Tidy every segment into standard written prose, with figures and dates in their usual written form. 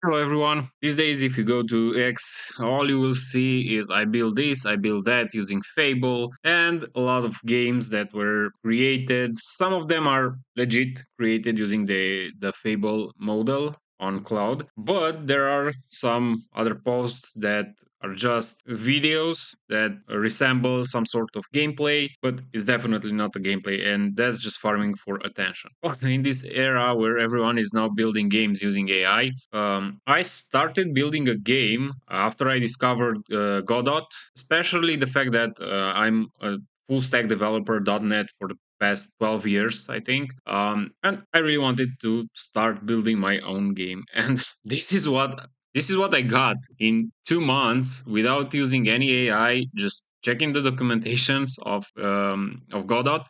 Hello everyone. These days, if you go to X, all you will see is I build this, I build that using Fable, and a lot of games that were created. Some of them are legit created using the Fable model on cloud, but there are some other posts that are just videos that resemble some sort of gameplay, but is definitely not a gameplay, and that's just farming for attention. In this era where everyone is now building games using AI, I started building a game after I discovered Godot, especially the fact that I'm a full stack developer .NET for the past 12 years, I think. And I really wanted to start building my own game. And this is what I got in 2 months without using any AI, just checking the documentations of Godot.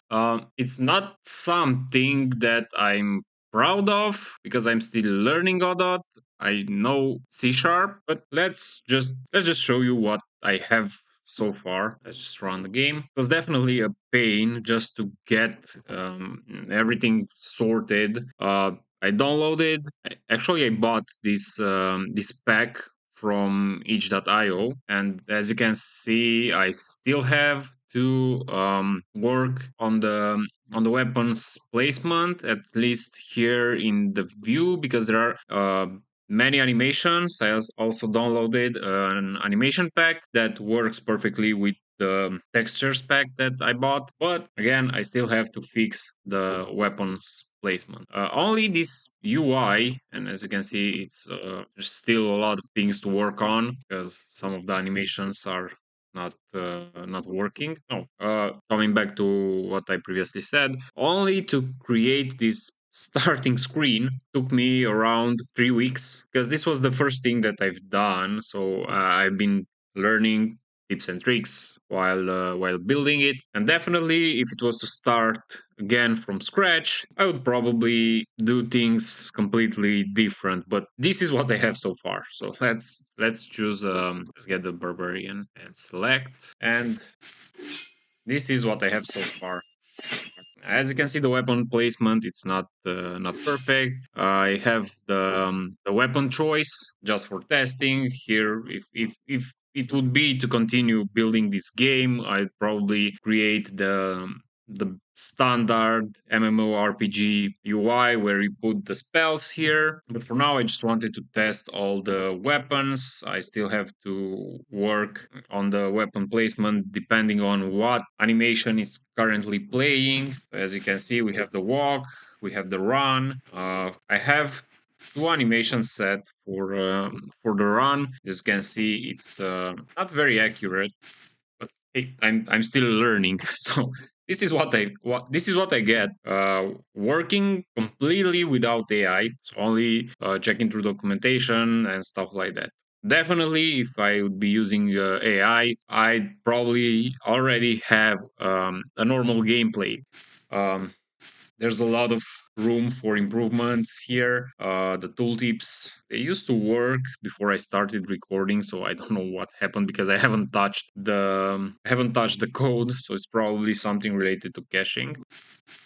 It's not something that I'm proud of because I'm still learning Godot. I know C sharp, but let's just show you what I have so far. Let's just run the game. It was definitely a pain just to get everything sorted. I downloaded. Actually, I bought this pack from itch.io, and as you can see, I still have to work on the weapons placement, at least here in the view, because there are many animations. I also downloaded an animation pack that works perfectly with the textures pack that I bought. But again, I still have to fix the weapons placement. Only this UI, and as you can see, there's still a lot of things to work on because some of the animations are not working. No, coming back to what I previously said, only to create this starting screen took me around 3 weeks because this was the first thing that I've done. So I've been learning tips and tricks while building it, and definitely if it was to start again from scratch, I would probably do things completely different. But this is what I have so far. So let's choose. Let's get the barbarian and select, and this is what I have so far. As you can see, the weapon placement it's not perfect. I have the weapon choice just for testing here. If it would be to continue building this game, I'd probably create the standard MMORPG UI where you put the spells here. But for now, I just wanted to test all the weapons. I still have to work on the weapon placement depending on what animation is currently playing. As you can see, we have the walk, we have the run. I have two animations set for the run. As you can see, it's not very accurate, but hey, I'm still learning. So this is what I get working completely without AI. So only checking through documentation and stuff like that. Definitely, if I would be using AI, I'd probably already have a normal gameplay. Um, there's a lot of room for improvements here. The tooltips they used to work before I started recording, so I don't know what happened because I haven't touched the code, so it's probably something related to caching.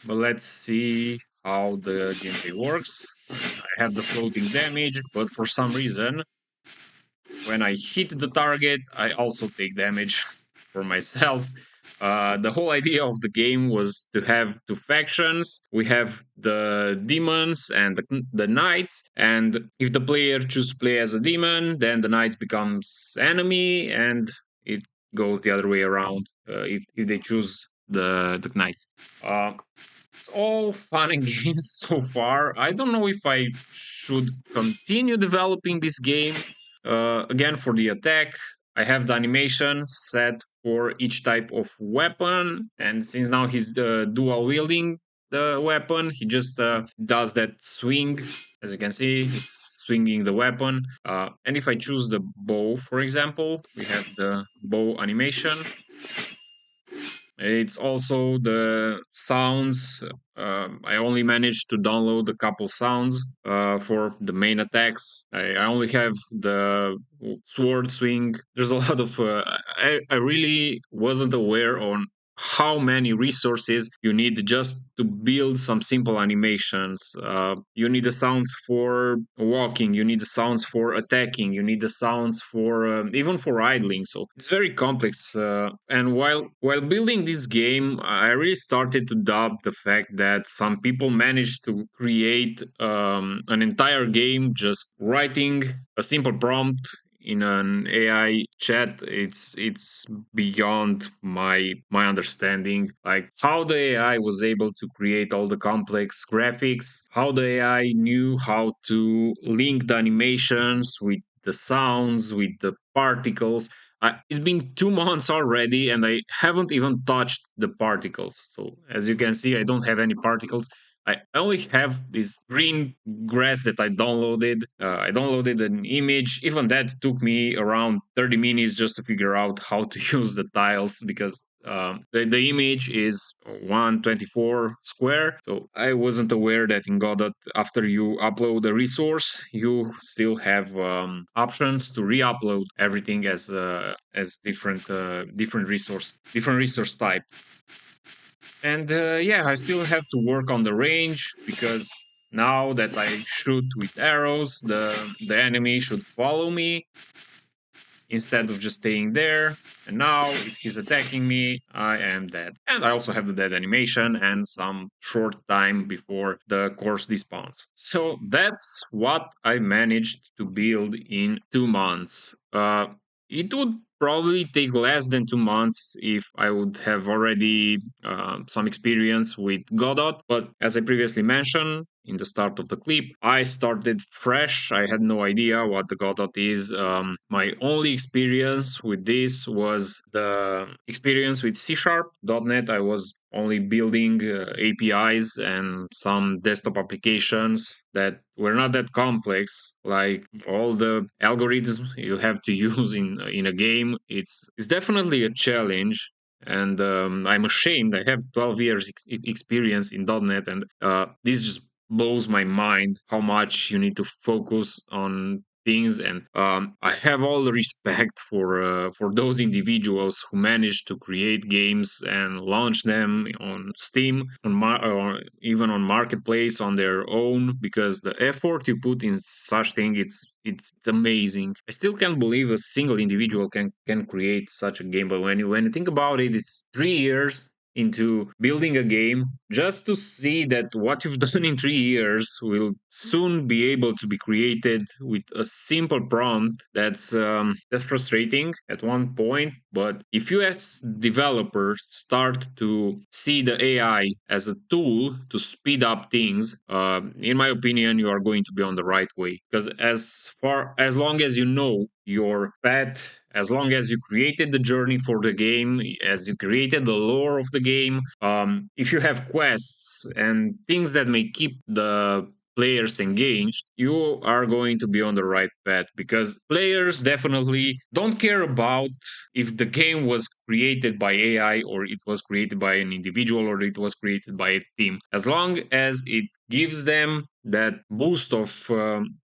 But let's see how the gameplay works. I have the floating damage, but for some reason, when I hit the target, I also take damage for myself. The whole idea of the game was to have two factions. We have the demons and the knights, and if the player chooses to play as a demon, then the knights becomes enemy, and it goes the other way around if they choose the knights. Uh, it's all fun and games so far. I don't know if I should continue developing this game. Again, for the attack, I have the animation set for each type of weapon, and since now he's dual wielding the weapon, he just does that swing. As you can see, it's swinging the weapon. And if I choose the bow, for example, we have the bow animation. It's also the sounds. I only managed to download a couple sounds for the main attacks. I only have the sword swing. There's a lot of. I really wasn't aware how many resources you need just to build some simple animations. You need the sounds for walking, you need the sounds for attacking, you need the sounds for even for idling. So it's very complex. And while building this game, I really started to doubt the fact that some people managed to create an entire game just writing a simple prompt in an AI chat. It's beyond my understanding. Like how the AI was able to create all the complex graphics, how the AI knew how to link the animations with the sounds, with the particles. It's been 2 months already, and I haven't even touched the particles. So as you can see, I don't have any particles. I only have this green grass that I downloaded. I downloaded an image. Even that took me around 30 minutes just to figure out how to use the tiles because the image is 124 square. So I wasn't aware that in Godot, after you upload a resource, you still have options to re-upload everything as different resource type. And yeah, I still have to work on the range because now that I shoot with arrows, the enemy should follow me instead of just staying there. And now, if he's attacking me, I am dead. And I also have the dead animation and some short time before the course despawns. So that's what I managed to build in 2 months. It would probably take less than 2 months if I would have already some experience with Godot. But as I previously mentioned in the start of the clip, I started fresh. I had no idea what the Godot is. My only experience with this was the experience with C Sharp .NET. I was only building APIs and some desktop applications that were not that complex. Like all the algorithms you have to use in a game, it's definitely a challenge. And I'm ashamed. I have 12 years experience in .NET, and this just blows my mind how much you need to focus on things. And I have all the respect for those individuals who manage to create games and launch them on Steam, or even on Marketplace on their own, because the effort you put in such thing, it's amazing. I still can't believe a single individual can create such a game. But when you think about it, it's 3 years into building a game just to see that what you've done in 3 years will soon be able to be created with a simple prompt. That's frustrating at one point. But if you as developers start to see the AI as a tool to speed up things, in my opinion, you are going to be on the right way. Because as long as you know your path, as long as you created the journey for the game, as you created the lore of the game, if you have quests and things that may keep the players engaged, you are going to be on the right path, because players definitely don't care about if the game was created by AI or it was created by an individual or it was created by a team. As long as it gives them that boost of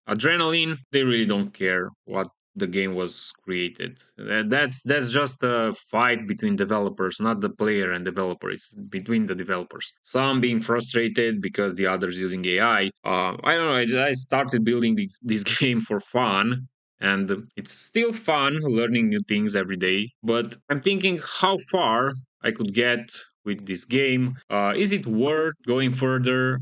adrenaline, they really don't care what the game was created. That's just a fight between developers, not the player and developer. It's between the developers. Some being frustrated because the others using AI. I don't know. I started building this game for fun, and it's still fun learning new things every day. But I'm thinking how far I could get with this game. Is it worth going further?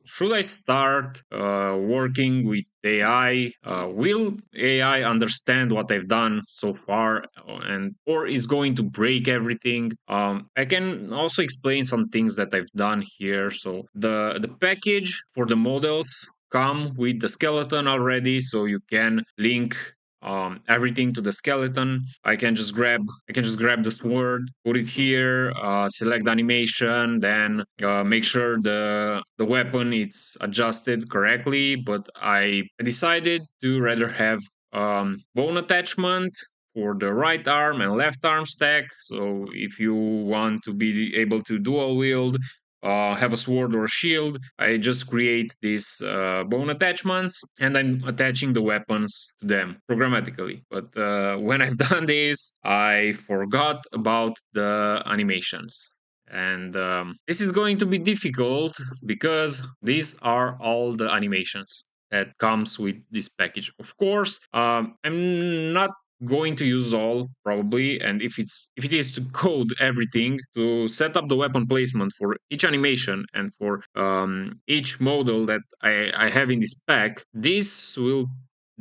Should I start working with AI? Will AI understand what I've done so far, and or is going to break everything? I can also explain some things that I've done here. So the package for the models come with the skeleton already, so you can link everything to the skeleton. I can just grab the sword, put it here, select the animation, then make sure the weapon is adjusted correctly. But I decided to rather have bone attachment for the right arm and left arm stack. So if you want to be able to dual wield have a sword or a shield, I just create these bone attachments and I'm attaching the weapons to them programmatically. But when I've done this, I forgot about the animations. And this is going to be difficult because these are all the animations that comes with this package. Of course, I'm not going to use all probably, and if it is to code everything to set up the weapon placement for each animation and for each model that I have in this pack, this will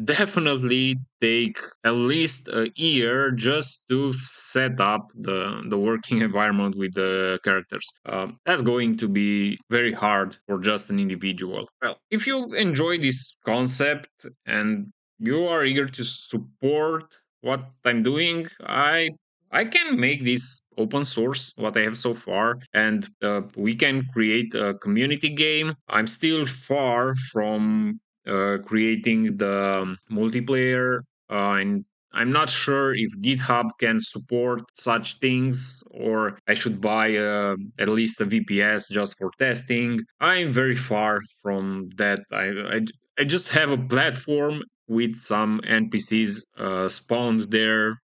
definitely take at least a year just to set up the working environment with the characters. That's going to be very hard for just an individual. Well, if you enjoy this concept and you are eager to support what I'm doing, I can make this open source what I have so far, and we can create a community game. I'm still far from creating the multiplayer, and I'm not sure if GitHub can support such things, or I should buy at least a VPS just for testing. I'm very far from that. I just have a platform with some NPCs spawned there.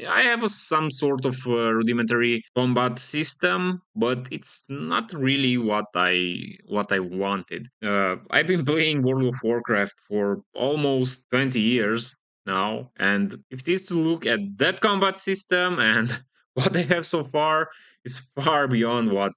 I have some sort of rudimentary combat system, but it's not really what I wanted. I've been playing World of Warcraft for almost 20 years now, and if it is to look at that combat system and what I have so far, is far beyond what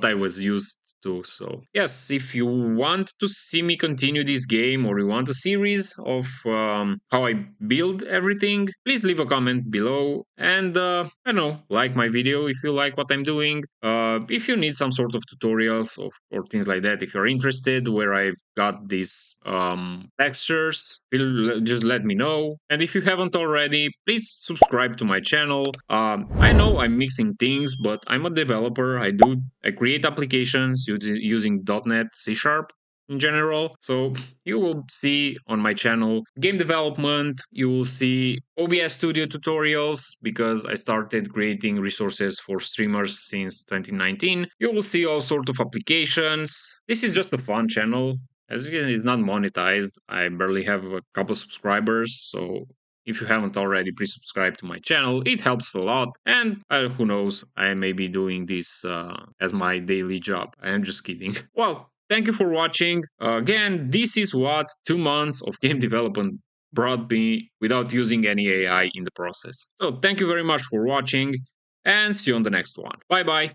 I was used to. So yes, if you want to see me continue this game or you want a series of how I build everything, please leave a comment below and I don't know, like my video if you like what I'm doing. If you need some sort of tutorials or things like that, if you're interested where I've got these textures, just let me know. And if you haven't already, please subscribe to my channel. I know I'm mixing things, but I'm a developer. I create applications using .NET C Sharp in general. So you will see on my channel game development, you will see OBS Studio tutorials because I started creating resources for streamers since 2019. You will see all sort of applications. This is just a fun channel. As you can, it's not monetized. I barely have a couple subscribers, so if you haven't already, please subscribe to my channel. It helps a lot. And who knows, I may be doing this as my daily job. I am just kidding. Well, thank you for watching. Again, this is what 2 months of game development brought me without using any AI in the process. So thank you very much for watching and see you on the next one. Bye bye.